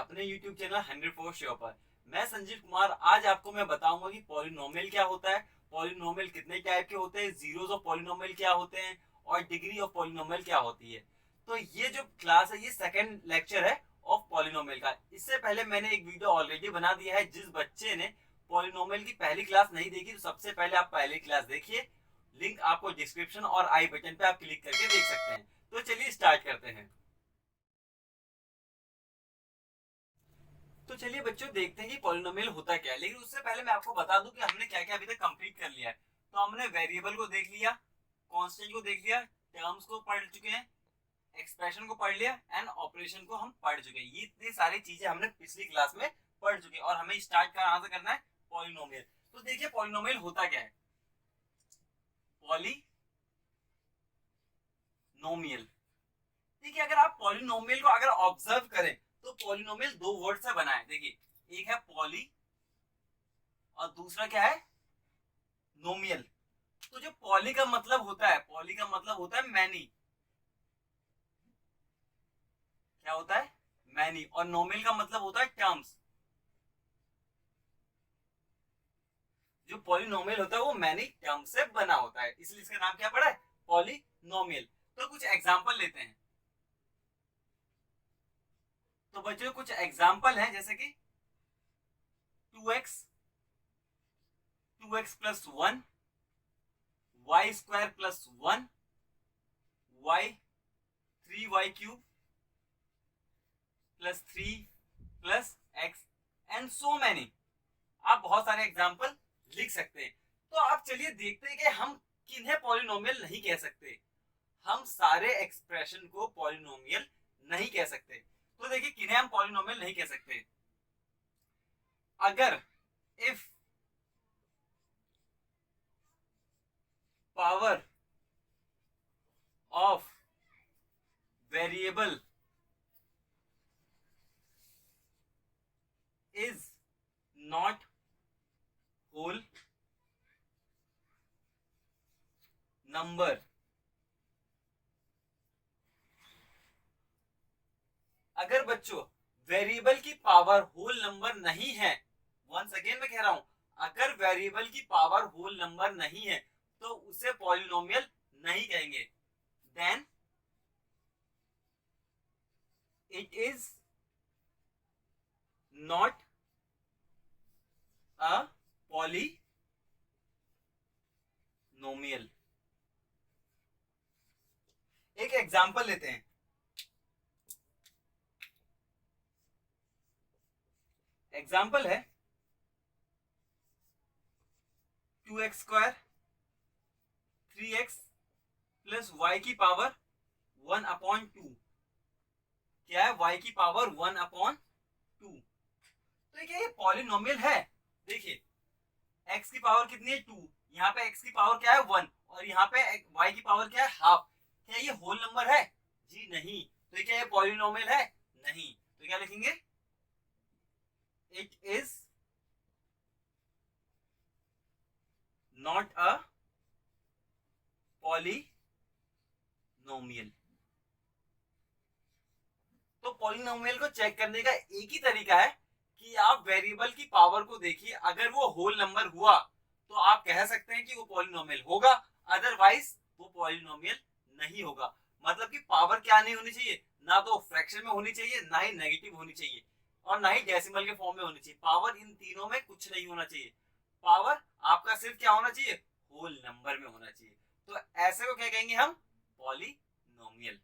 अपने YouTube channel 100 sure पर। मैं संजीव कुमार। आज आपको मैं बताऊंगा कि पॉलिनोमियल क्या होता है, पॉलिनोमियल कितने टाइप के होते हैं, जीरोस ऑफ पॉलिनोमियल क्या होते हैं और डिग्री ऑफ पॉलिनोमियल क्या होती है। तो ये जो क्लास है ये सेकंड लेक्चर है ऑफ पॉलिनोमियल का। इससे पहले मैंने एक वीडियो ऑलरेडी बना दिया है। जिस बच्चे ने पॉलिनोमियल की पहली क्लास नहीं देखी तो सबसे पहले आप पहली क्लास देखिए। लिंक आपको डिस्क्रिप्शन और आई बटन पे आप क्लिक करके देख सकते हैं। तो चलिए स्टार्ट करते हैं। तो चलिए बच्चों देखते हैं कि पॉलिनोमियल होता क्या है। लेकिन उससे पहले मैं आपको बता दूं कि हमने क्या क्या अभी तक कंप्लीट कर लिया है। तो हमने वेरिएबल को देख लिया, कांस्टेंट को देख लिया, टर्म्स को पढ़ चुके हैं, एक्सप्रेशन को पढ़ लिया एंड ऑपरेशन को हम पढ़ चुके हैं। ये इतनी सारी चीजें हमने पिछली क्लास में पढ़ चुके हैं और हमें स्टार्ट कहाँ से करना है, पॉलिनोमियल। तो देखिए पॉलिनोमियल होता क्या है। पॉलिनोमियल, देखिए अगर आप पॉलिनोमियल को अगर ऑब्जर्व करें तो पॉलिनोमियल दो वर्ड से बना है। देखिए एक है पॉली और दूसरा क्या है, नोमियल। तो जो पॉली का मतलब होता है, पॉली का मतलब होता है मैनी। क्या होता है, मैनी। और नोमियल का मतलब होता है टर्म्स। जो पॉलिनोमियल होता है वो मैनी टर्म्स से बना होता है, इसलिए इसका नाम क्या पड़ा है, पॉलिनोमियल। तो कुछ एग्जांपल लेते हैं। तो बच्चों कुछ एग्जांपल हैं जैसे कि 2x 2x + 1, y² + 1, y 3y³ + 3 + x and so many. आप बहुत सारे एग्जांपल लिख सकते हैं। तो आप चलिए देखते हैं कि हम किन्हें पॉलिनोमियल नहीं कह सकते। हम सारे एक्सप्रेशन को पॉलिनोमियल नहीं कह सकते। तो देखिए किन्हें हम पॉलिनोमियल नहीं कह सकते। अगर if power of variable is not whole number, अगर बच्चों वेरिएबल की पावर होल नंबर नहीं है, वंस अगेन मैं कह रहा हूं, अगर वेरिएबल की पावर होल नंबर नहीं है तो उसे पॉलिनोमियल नहीं कहेंगे। Then it is not a polynomial. एक एग्जांपल लेते हैं। एग्जांपल है 2x² 3x + y² 1/2। क्या है, y की पावर 1/2। तो क्या ये पॉलिनोमियल है। देखिए x की पावर कितनी है, 2। यहाँ पे x की पावर क्या है, 1। और यहाँ पे y की पावर क्या है, हाफ। क्या ये होल नंबर है, जी नहीं। तो क्या ये पॉलिनोमियल है, नहीं। तो क्या लिखेंगे, it is not a polynomial. तो पॉलिनोमियल को चेक करने का एक ही तरीका है कि आप वेरिएबल की पावर को देखिए। अगर वो होल नंबर हुआ तो आप कह सकते हैं कि वो पॉलिनोमियल होगा, अदरवाइज वो पॉलिनोमियल नहीं होगा। मतलब कि पावर क्या नहीं होनी चाहिए, ना तो फ्रैक्शन में होनी चाहिए, ना ही नेगेटिव होनी चाहिए, और ना ही डेसिमल के फॉर्म में होनी चाहिए। पावर इन तीनों में कुछ नहीं होना चाहिए। पावर आपका सिर्फ क्या होना चाहिए, होल नंबर में होना चाहिए। तो ऐसे को क्या कहेंगे हम, पॉलिनोमियल।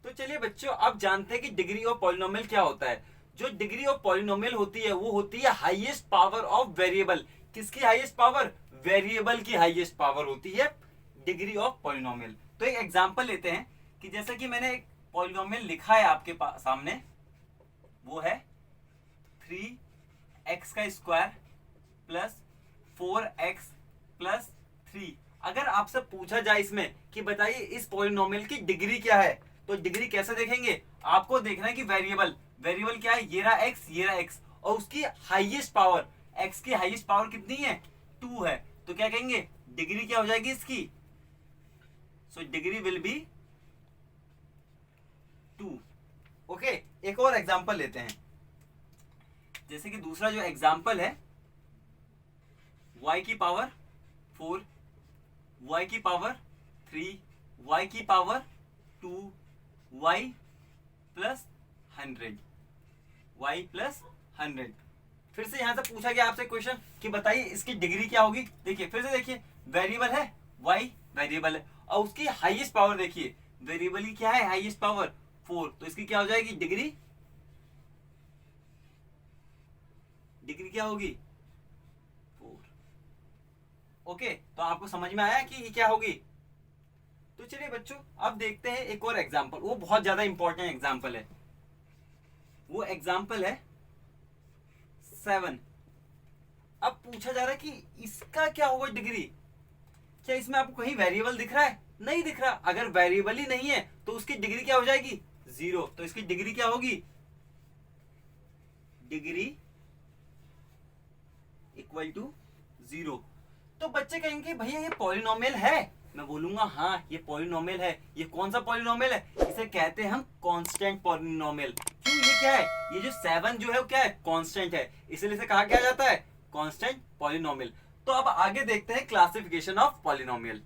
तो चलिए बच्चों अब जानते हैं कि डिग्री ऑफ पॉलिनोमियल क्या होता है। जो डिग्री ऑफ पॉलिनोमियल होती है वो होती है हाईएस्ट पावर ऑफ वेरिएबल। किसकी हाईएस्ट पावर, वेरिएबल की हाईएस्ट पावर होती है डिग्री ऑफ पॉलिनोमियल। तो एक एग्जांपल लेते हैं कि जैसा कि मैंने एक पॉलिनोमियल लिखा है आपके सामने, वो है 3x² + 4x + 3। अगर आपसे पूछा जाए इसमें कि बताइए इस पॉलिनोमियल की डिग्री क्या है, तो डिग्री कैसे देखेंगे। आपको देखना है कि वेरिएबल वेरिएबल क्या है, ये रहा x, ये रहा x, और उसकी हाईएस्ट पावर, x की हाईएस्ट पावर कितनी है, 2 है। तो क्या कहेंगे, डिग्री क्या हो जाएगी इसकी, so degree will be 2। Okay, एक और एग्जांपल लेते हैं, जैसे कि दूसरा जो एग्जांपल है y की पावर 4, y की पावर 3, y की power 2, y plus 100, y plus 100। फिर से यहां से पूछा गया आपसे क्वेश्चन कि बताइए इसकी डिग्री क्या होगी। देखिए फिर से देखिए, वेरिएबल है y, वेरिएबल है और उसकी हाईएस्ट पावर देखिए, वेरिएबल की क्या है हाईएस्ट पावर 4, तो इसकी क्या हो जाएगी डिग्री, डिग्री क्या होगी 4। ओके, तो आपको समझ में आया कि ये क्या होगी। तो चलिए बच्चों अब देखते हैं एक और एग्जांपल, वो बहुत ज्यादा इंपॉर्टेंट एग्जांपल है, वो एग्जांपल है 7। अब पूछा जा रहा है कि इसका क्या होगा डिग्री। क्या इसमें आपको कहीं वेरिएबल दिख रहा है, नहीं दिख रहा। अगर वेरिएबल ही नहीं है तो उसकी डिग्री क्या हो जाएगी 0, तो इसकी डिग्री क्या होगी, डिग्री इक्वल टू 0। तो बच्चे कहेंगे भैया ये पॉलिनोमियल है, मैं बोलूंगा हाँ ये पॉलिनोमियल है। ये कौन सा पॉलिनोमियल है, इसे कहते हैं हम कांस्टेंट पॉलिनोमियल। क्यों, ये क्या है, ये जो 7 जो है वो क्या है कांस्टेंट है, इसलिए इसे कहा क्या जाता है कांस्टेंट पॉलिनोमियल। तो अब आगे देखते हैं क्लासिफिकेशन ऑफ पॉलिनोमियल।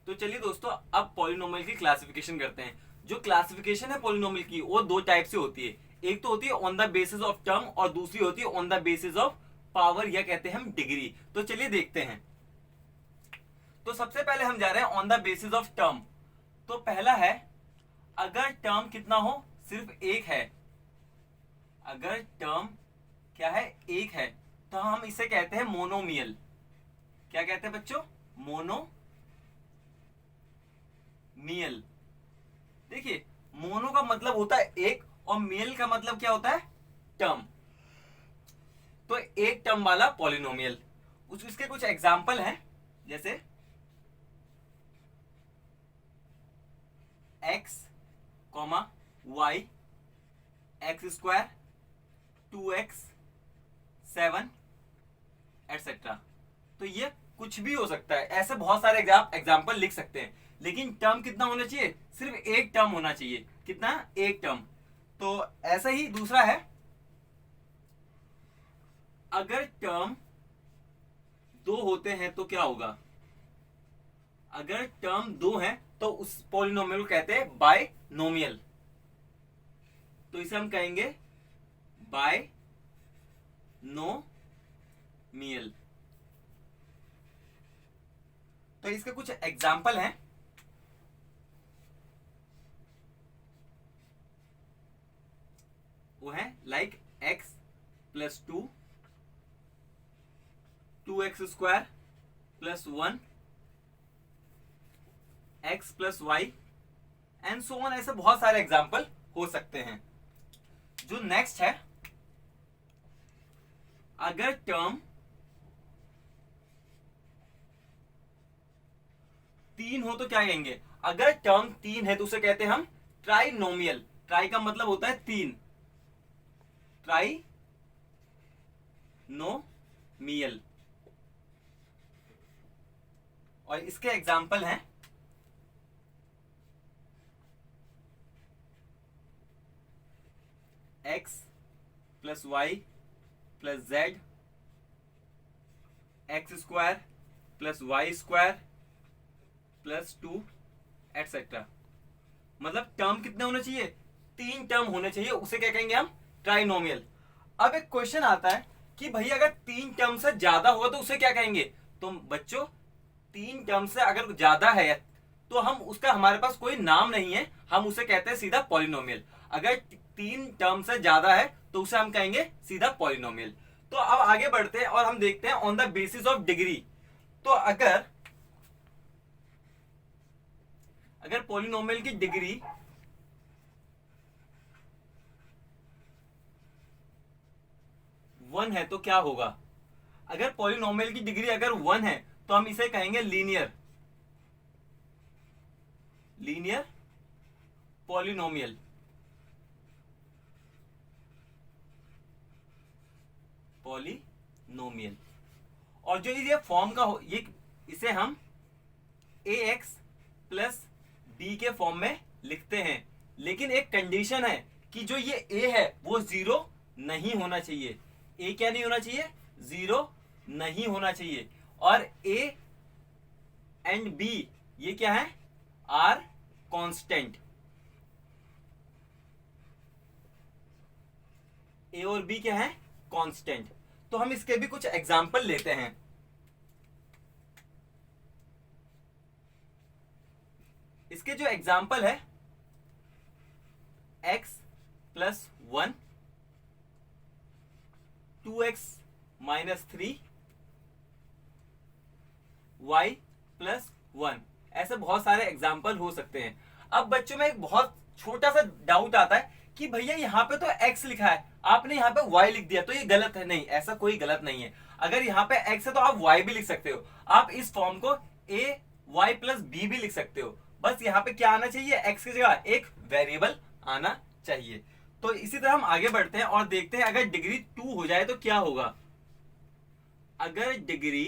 तो चलिए दोस्तों अब पॉलिनोमियल की क्लासिफिकेशन करते हैं। जो क्लासिफिकेशन है पॉलिनोमियल की वो दो टाइप से होती है, एक तो होती है on the basis of term और दूसरी होती है on the basis of power, या कहते हैं हम डिग्री। तो चलिए देखते हैं। तो सबसे पहले हम जा रहे हैं on the basis of term. तो पहला है अगर टर्म कितना हो, सिर्फ एक है, अगर टर्म क्या है एक है, तो हम इसे कहते हैं मोनोमियल। क्या कहते हैं बच्चों, मोनोमियल। देखिए मोनो का मतलब होता है एक और मियल का मतलब क्या होता है टर्म, तो एक टर्म वाला पॉलिनोमियल। इसके कुछ एग्जाम्पल हैं, जैसे x, y, x square, 2x, 7 etcetera. तो ये कुछ भी हो सकता है, ऐसे बहुत सारे एग्जाम्पल लिख सकते हैं, लेकिन टर्म कितना होना चाहिए, सिर्फ एक टर्म होना चाहिए। कितना, एक टर्म। तो ऐसा ही दूसरा है अगर टर्म दो होते हैं तो क्या होगा, अगर टर्म दो हैं तो उस पॉलिनोमियल को कहते हैं बायनोमियल। तो इसे हम कहेंगे बायनोमियल। तो इसके कुछ एग्जाम्पल हैं, वो है like x plus 2, 2x square plus 1, x plus Y and so on. ऐसे बहुत सारे एग्जाम्पल हो सकते हैं। जो नेक्स्ट है अगर टर्म 3 हो तो क्या कहेंगे, अगर टर्म 3 है तो उसे कहते हैं हम ट्राइनोमियल। ट्राई का मतलब होता है 3, ट्राइनोमियल। और इसके एग्जाम्पल हैं x plus Y plus Z, X square plus Y square plus 2 etcetera. मतलब टर्म कितने होने चाहिए, 3 टर्म होने चाहिए, उसे क्या कहेंगे हम ट्राइनोमियल। अब एक क्वेश्चन आता है कि भैया अगर 3 टर्म से ज्यादा होगा तो उसे क्या कहेंगे। तो बच्चों 3 टर्म से अगर ज्यादा है तो हम उसका, हमारे पास कोई नाम नहीं है, हम उसे कहते हैं सीधा पॉलिनोमियल। अगर 3 टर्म से ज्यादा है तो उसे हम कहेंगे सीधा पॉलिनोमियल। तो अब आगे बढ़ते हैं और हम देखते हैं on the basis of degree. तो अगर पॉलिनोमियल की डिग्री 1 है तो क्या होगा। अगर पॉलिनोमियल की डिग्री अगर 1 है तो हम इसे कहेंगे लीनियर पॉलिनोमियल। और जो ये फॉर्म का हो, ये इसे हम ax प्लस b के फॉर्म में लिखते हैं, लेकिन एक कंडीशन है कि जो ये a है वो 0 नहीं होना चाहिए। a क्या नहीं होना चाहिए? 0 नहीं होना चाहिए। और a एंड b ये क्या है? Are constant. a और b क्या है? कांस्टेंट। तो हम इसके भी कुछ एग्जाम्पल लेते हैं। इसके जो एग्जाम्पल है, x plus 1, 2x minus 3, y plus 1, ऐसे बहुत सारे एग्जाम्पल हो सकते हैं। अब बच्चों में एक बहुत छोटा सा डाउट आता है कि भैया यहाँ पे तो x लिखा है, आपने यहाँ पे y लिख दिया, तो ये गलत है। नहीं, ऐसा कोई गलत नहीं है। अगर यहाँ पे x है तो आप y भी लिख सकते हो। आप इस फॉर्म को a y प्लस b भी लिख सकते हो। बस यहाँ पे क्या आना चाहिए? x की जगह एक वेरिएबल आना चाहिए। तो इसी तरह हम आगे बढ़ते हैं और देखते हैं अगर डिग्री 2 हो जाए तो क्या होगा। अगर डिग्री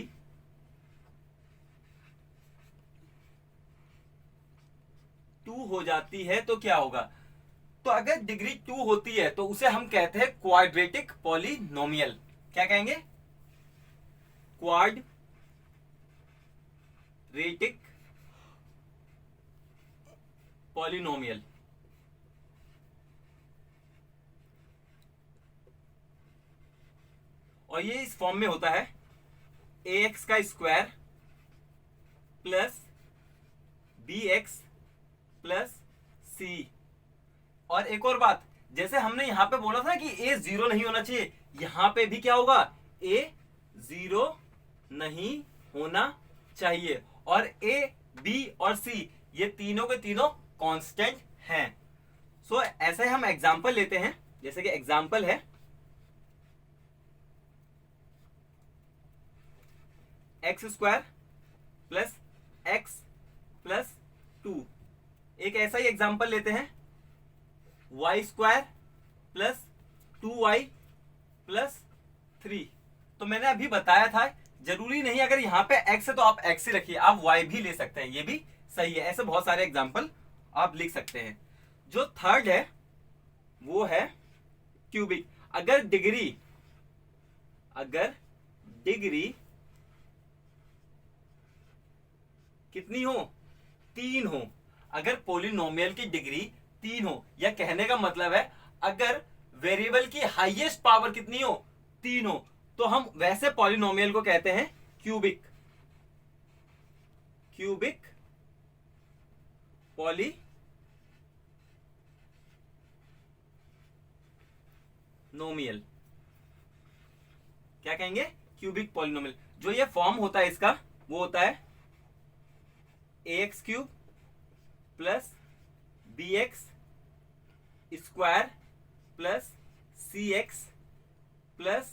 2 हो जाती है तो क्या होगा? तो अगर डिग्री 2 होती है तो उसे हम कहते हैं क्वाड्रेटिक पॉलिनोमियल। क्या कहेंगे? Quadratic polynomial. और ये इस फॉर्म में होता है ax का square plus bx plus c। और एक और बात, जैसे हमने यहां पे बोला था कि a 0 नहीं होना चाहिए, यहां पे भी क्या होगा? a 0 नहीं होना चाहिए। और a b और c ये तीनों के तीनों कांस्टेंट हैं। सो ऐसे हम एग्जांपल लेते हैं। जैसे कि एग्जांपल है x square plus x plus 2। एक ऐसा ही एग्जांपल लेते हैं Y square plus 2y plus 3। तो मैंने अभी बताया था, जरूरी नहीं अगर यहाँ पे x है तो आप x ही रखिए, आप y भी ले सकते हैं, ये भी सही है। ऐसे बहुत सारे एग्जांपल आप लिख सकते हैं। जो थर्ड है वो है क्यूबिक। अगर डिग्री कितनी हो? 3 हो। अगर पॉलिनोमियल की डिग्री 3 हो, या कहने का मतलब है अगर वेरिएबल की हाईएस्ट पावर कितनी हो? 3 हो, तो हम वैसे पॉलिनोमियल को कहते हैं क्यूबिक पॉलिनोमियल। क्या कहेंगे? Cubic polynomial. जो ये फॉर्म होता है इसका वो होता है ax cube plus bx square plus cx plus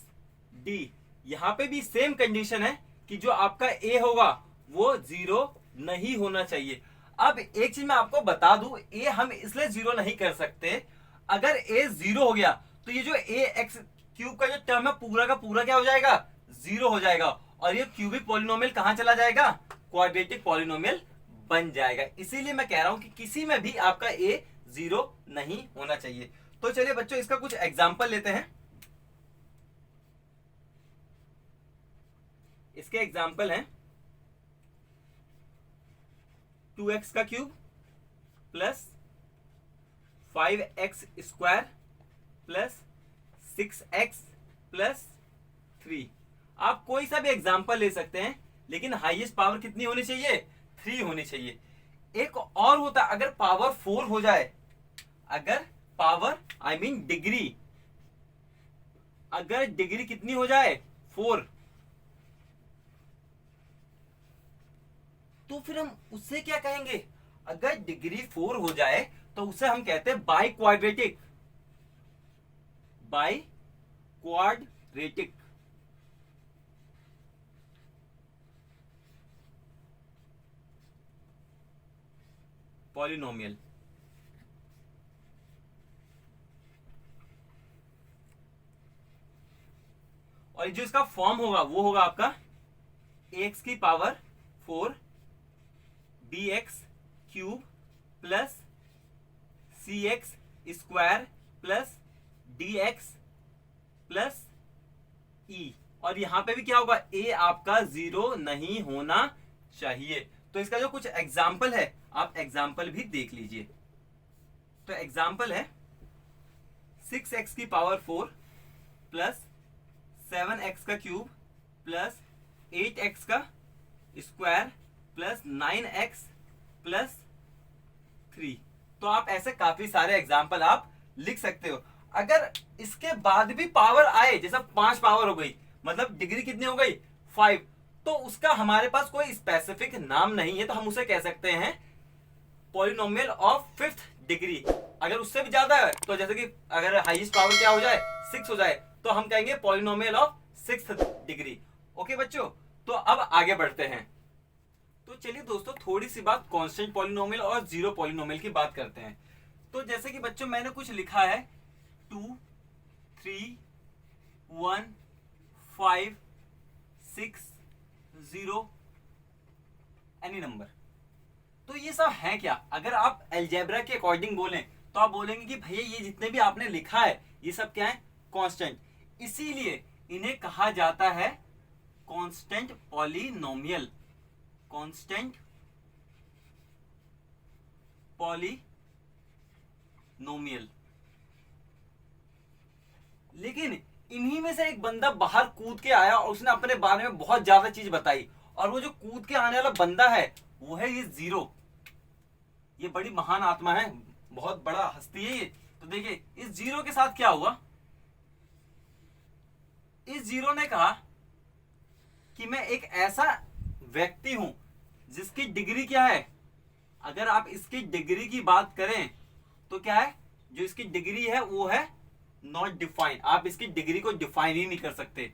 d। यहां पे भी सेम कंडीशन है कि जो आपका a होगा वो 0 नहीं होना चाहिए। अब एक चीज मैं आपको बता दूं, a हम इसलिए 0 नहीं कर सकते, अगर a 0 हो गया तो ये जो ax क्यूब का जो टर्म है पूरा का पूरा क्या हो जाएगा? 0 हो जाएगा। और ये क्यूबिक पॉलिनोमियल कहां चला जाएगा? क्वाड्रेटिक पॉलिनोमियल बन जाएगा। इसीलिए मैं कह रहा हूं कि किसी में भी आपका a 0 नहीं होना चाहिए। तो चलिए बच्चों इसका कुछ एग्जांपल लेते हैं। इसके एग्जांपल हैं 2x का cube plus 5x square plus 6x plus 3। आप कोई सा भी एग्जांपल ले सकते हैं, लेकिन हाईएस्ट पावर कितनी होनी चाहिए? 3 होनी चाहिए। एक और होता है अगर पावर 4 हो जाए, अगर पावर डिग्री, अगर डिग्री कितनी हो जाए? 4, तो फिर हम उससे क्या कहेंगे? अगर डिग्री 4 हो जाए तो उसे हम कहते हैं बाई क्वाड्रेटिक पॉलिनोमियल। और जो इसका फॉर्म होगा वो होगा आपका ax की power 4 bx cube plus cx square plus D X plus E, और यहां पे भी क्या होगा, ए आपका 0 नहीं होना चाहिए। तो इसका जो कुछ एग्जाम्पल है, आप एग्जाम्पल भी देख लीजिए। तो एग्जाम्पल है 6x की पावर 4 प्लस 7x का क्यूब प्लस 8x का स्क्वायर प्लस 9x प्लस 3। तो आप ऐसे काफी सारे एग्जाम्पल आप लिख सकते हो। अगर इसके बाद भी पावर आए, जैसा 5 पावर हो गई, मतलब डिग्री कितनी हो गई 5, तो उसका हमारे पास कोई स्पेसिफिक नाम नहीं है, तो हम उसे कह सकते हैं पॉलिनोमियल ऑफ 5th डिग्री। अगर उससे भी ज्यादा है, तो जैसे कि अगर हाईएस्ट पावर क्या हो जाए 6 हो जाए, तो हम कहेंगे polynomial of 6th degree. Okay बच्चों, तो अब आगे बढ़ते हैं। तो चलिए दोस्तों, थोड़ी सी बात कांस्टेंट पॉलिनोमियल और जीरो पॉलिनोमियल की बात करते हैं। तो जैसे कि बच्चों मैंने कुछ लिखा है 2, 3, 1, 5, 6, 0 एनी नंबर। तो ये सब है क्या? अगर आप अलजेब्रा के अकॉर्डिंग बोलें तो आप बोलेंगे कि भैया ये जितने भी आपने लिखा है ये सब क्या है, कांस्टेंट। इसीलिए इन्हें कहा जाता है कांस्टेंट पॉलिनोमियल, कांस्टेंट पॉलिनोमियल। लेकिन इन्हीं में से एक बंदा बाहर कूद के आया और उसने अपने बारे में बहुत ज्यादा चीज बताई, और वो जो कूद के आने वाला बंदा है वो है ये जीरो। ये बड़ी महान आत्मा है, बहुत बड़ा हस्ती है ये। तो देखिए इस जीरो के साथ क्या हुआ, इस जीरो ने कहा कि मैं एक ऐसा व्यक्ति हूं जिसकी डिग्री क्या है। अगर आप इसकी डिग्री की बात करें तो क्या है, जो इसकी डिग्री है वो है नॉट डिफाइंड। आप इसकी डिग्री को डिफाइन ही नहीं कर सकते।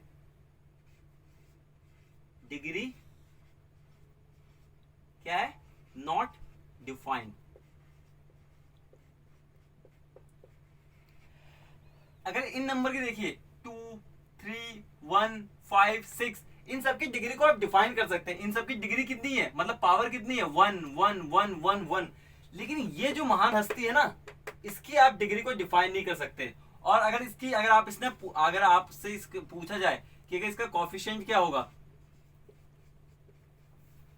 डिग्री क्या है, नॉट डिफाइंड। अगर इन नंबर की देखिए 2, 3, 1, 5, 6, इन सबकी डिग्री को आप डिफाइन कर सकते हैं। इन सबकी डिग्री कितनी है, मतलब पावर कितनी है 1, 1, 1, 1, 1। लेकिन ये जो महान हस्ती है ना, इसकी आप डिग्री को डिफाइन नहीं कर सकते। और अगर आपसे इसके पूछा जाए कि इसका कॉफिशिएंट क्या होगा,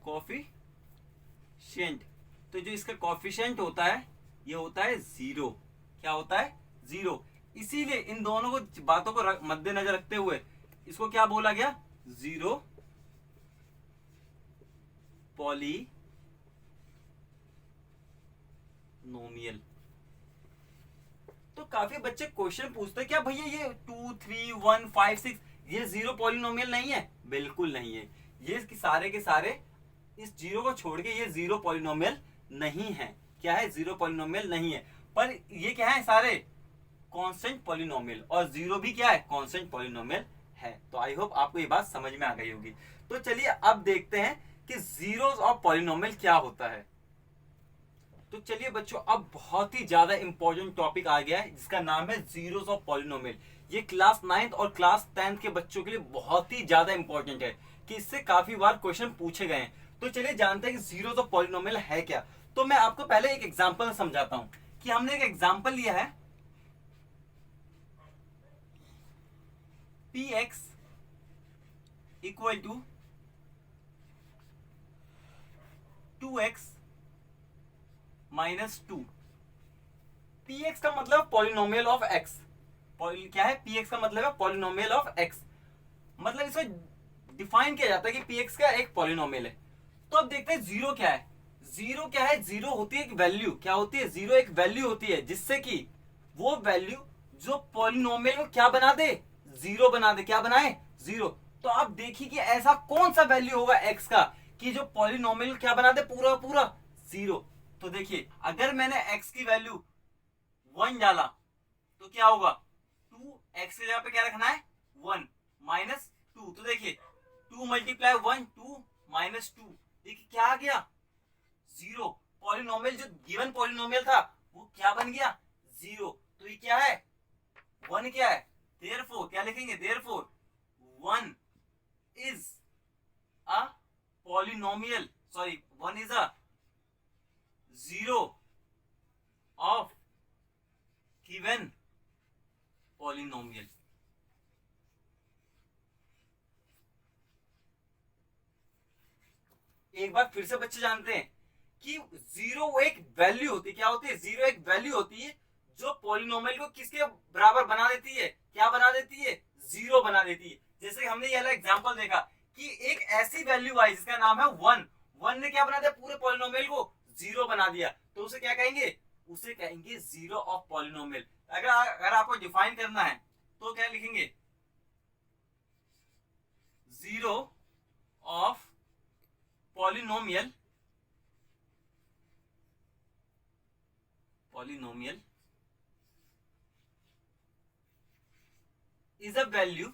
कॉफिशिएंट, तो जो इसका कॉफिशिएंट होता है ये होता है 0। क्या होता है, 0। इसीलिए इन दोनों को बातों को मद्देनजर रखते हुए इसको क्या बोला गया, जीरो पॉलिनोमियल। तो काफी बच्चे क्वेश्चन पूछते हैं क्या भैया ये 2, 3, 1, 5, 6 ये जीरो पॉलिनोमियल नहीं है? बिल्कुल नहीं है। ये सारे के सारे इस जीरो को छोड़ के ये जीरो पॉलिनोमियल नहीं है। क्या है, जीरो पॉलिनोमियल नहीं है। पर ये क्या है, सारे कांस्टेंट पॉलिनोमियल, और जीरो भी क्या है, कांस्टेंट पॉलिनोमियल है। तो आई होप आपको ये बात समझ में आ गई होगी। तो चलिए अब देखते हैं कि जीरोस ऑफ पॉलिनोमियल क्या होता है। तो चलिए बच्चों, अब बहुत ही ज्यादा इंपॉर्टेंट टॉपिक आ गया है जिसका नाम है जीरोस ऑफ पॉलिनोमियल। ये क्लास 9th और क्लास 10th के बच्चों के लिए बहुत ही ज्यादा इंपॉर्टेंट है कि इससे काफी बार क्वेश्चन पूछे गए हैं। तो चलिए जानते हैं कि जीरोस ऑफ पॉलिनोमियल है क्या। तो मैं आपको पहले एक एग्जांपल समझाता हूं कि हमने एक एग्जांपल लिया है px equal to 2x minus 2। px का मतलब पॉलिनोमियल ऑफ x। क्या है, px का मतलब है पॉलिनोमियल ऑफ x। मतलब इसको डिफाइन किया जाता है कि px का एक पॉलिनोमियल है। तो अब देखते हैं जीरो क्या है। जीरो क्या है, जीरो होती है एक वैल्यू। क्या होती है, जीरो एक वैल्यू होती है जिससे कि वो वैल्यू जो पॉलिनोमियल को क्या बना दे, जीरो बना दे। क्या बनाए, जीरो। तो आप देखिए कि ऐसा कौन सा वैल्यू होगा x का कि जो पॉलिनोमियल क्या बना दे, पूरा पूरा जीरो। तो देखिए अगर मैंने x की वैल्यू 1 डाला तो क्या होगा, 2x के जगह पे क्या रखना है 1 माइनस 2। तो देखिए 2 मल्टीप्लाई 1 2 माइनस 2, देखिए क्या आ गया, जीरो। पॉलिनोमियल जो गिवन पॉलिनोमियल था वो क्या बन गया, जीरो। तो ये क्या है, 1 क्या है, देयरफॉर क्या लिखेंगे, therefore 1 is a polynomial, sorry 1 is a zero of given polynomial. एक बार फिर से बच्चे जानते हैं कि जीरो एक वैल्यू होती है। क्या होती है? जीरो एक वैल्यू होती है जो पॉलिनोमियल को किसके बराबर बना देती है? क्या बना देती है? जीरो बना देती है। जैसे हमने ये वाला एग्जांपल देखा कि एक ऐसी वैल्यू आई जिसका नाम है वन। वन ने क्या बना दिया? पूरे पॉलिनोमियल को जीरो बना दिया। तो उसे क्या कहेंगे? उसे कहेंगे जीरो ऑफ पॉलिनोमियल। अगर आपको डिफाइन करना है तो क्या लिखेंगे? Zero of polynomial is a value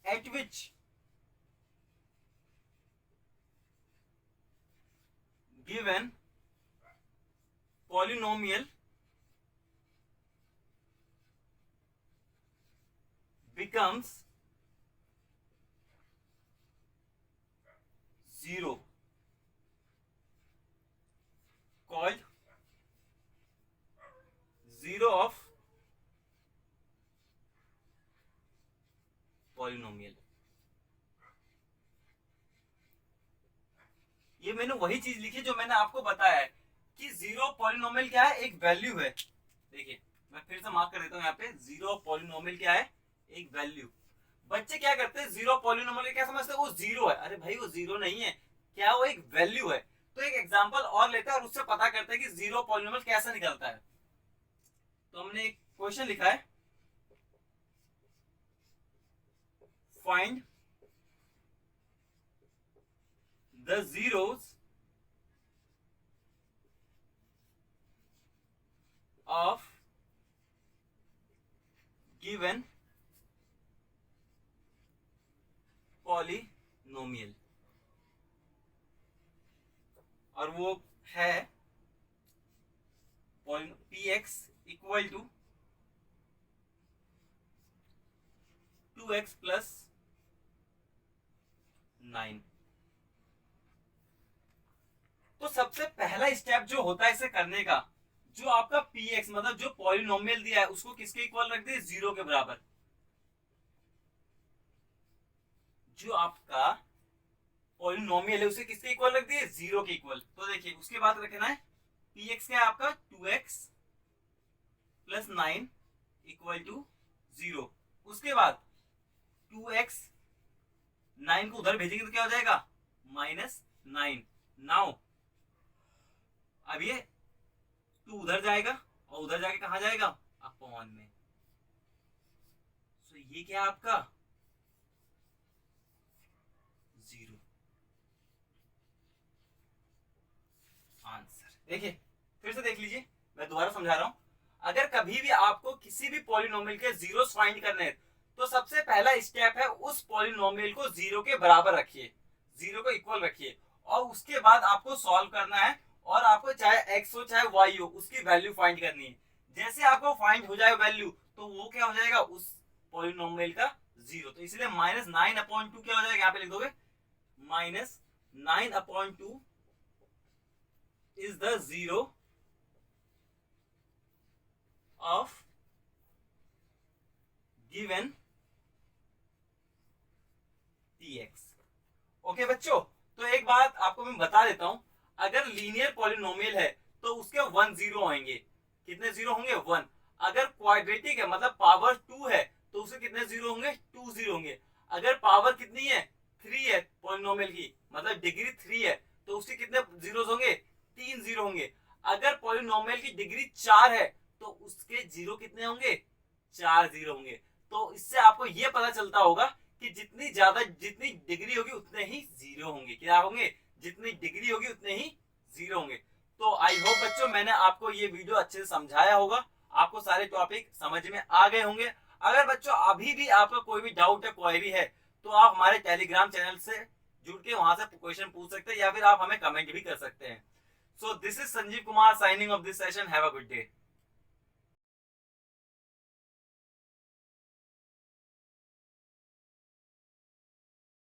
at which given polynomial becomes zero, called zero of polynomial. ये मैंने वही चीज लिखी जो मैंने आपको बताया है कि जीरो पॉलिनोमियल क्या है? एक वैल्यू है। देखिए मैं फिर से मार्क कर देता हूं यहाँ पे, जीरो पॉलिनोमियल क्या है? एक वैल्यू। बच्चे क्या करते हैं? जीरो पॉलिनोमियल क्या समझते हैं? वो जीरो है। अरे भाई वो जीरो नहीं है, क्या वो एक वैल्यू है। तो एक एग्जांपल और लेते हैं और उससे पता करते हैं कि जीरो पॉलिनोमियल कैसे निकलता है। तो हमने एक क्वेश्चन लिखा है, find the zeros of given polynomial। और वो है px equal to 2x plus 9। तो सबसे पहला स्टेप जो होता है इसे करने का, जो आपका px मतलब जो पॉलिनोमियल दिया है उसको किसके इक्वल रख दिए? जीरो के बराबर। जो आपका पॉलिनोमियल है उसे किसके इक्वल रख दिए? जीरो के इक्वल। तो देखिए उसके बाद रखना है px क्या है आपका? 2x plus 9 equal to 0। उसके बाद 2x 9 को उधर भेजेंगे तो क्या हो जाएगा? -9। नाउ अब ये 2 उधर जाएगा और उधर जाके कहां जाएगा? अपॉन में। तो ये क्या आपका? जीरो। आंसर देखिए फिर से देख लीजिए, मैं दोबारा समझा रहा हूं। अगर कभी भी आपको किसी भी पॉलिनोमियल के जीरोस फाइंड करने हैं तो सबसे पहला स्टेप है उस पॉलिनोमियल को जीरो के बराबर रखिए, जीरो को इक्वल रखिए, और उसके बाद आपको सॉल्व करना है और आपको चाहे x हो चाहे y हो उसकी वैल्यू फाइंड करनी है। जैसे आपको फाइंड हो जाए वैल्यू तो वो क्या हो जाएगा? उस पॉलिनोमियल का जीरो। तो इसलिए -9/2 क्या हो जाएगा? यहाँ पे लिख दोगे -9/2 is the zero of given px। Okay बच्चों, तो एक बात आपको मैं बता देता हूं, अगर लीनियर पॉलिनोमियल है तो उसके 1 जीरो आएंगे। कितने जीरो होंगे? 1। अगर क्वाड्रेटिक है मतलब पावर 2 है तो उसके कितने जीरो होंगे? 2 जीरो होंगे। अगर पावर कितनी है? 3 है पॉलिनोमियल की, मतलब डिग्री 3 है, तो उसके कितने जीरोस होंगे? 3 जीरो होंगे। अगर पॉलिनोमियल की डिग्री 4 है तो उसके जीरो कितने होंगे? 4 जीरो होंगे। तो इससे आपको यह पता चलता होगा कि जितनी डिग्री होगी उतने ही जीरो होंगे। क्या होंगे? जितनी डिग्री होगी उतने ही जीरो होंगे। तो आई होप बच्चों मैंने आपको ये वीडियो अच्छे से समझाया होगा, आपको सारे टॉपिक समझ में आ गए होंगे। अगर बच्चों अभी भी आपका कोई भी डाउट या क्वेरी है तो आप हमारे टेलीग्राम चैनल से जुड़ के वहां से क्वेश्चन पूछ सकते हैं या फिर आप हमें कमेंट भी कर सकते हैं। So this is Sanjeev Kumar signing off this session. Have a good day.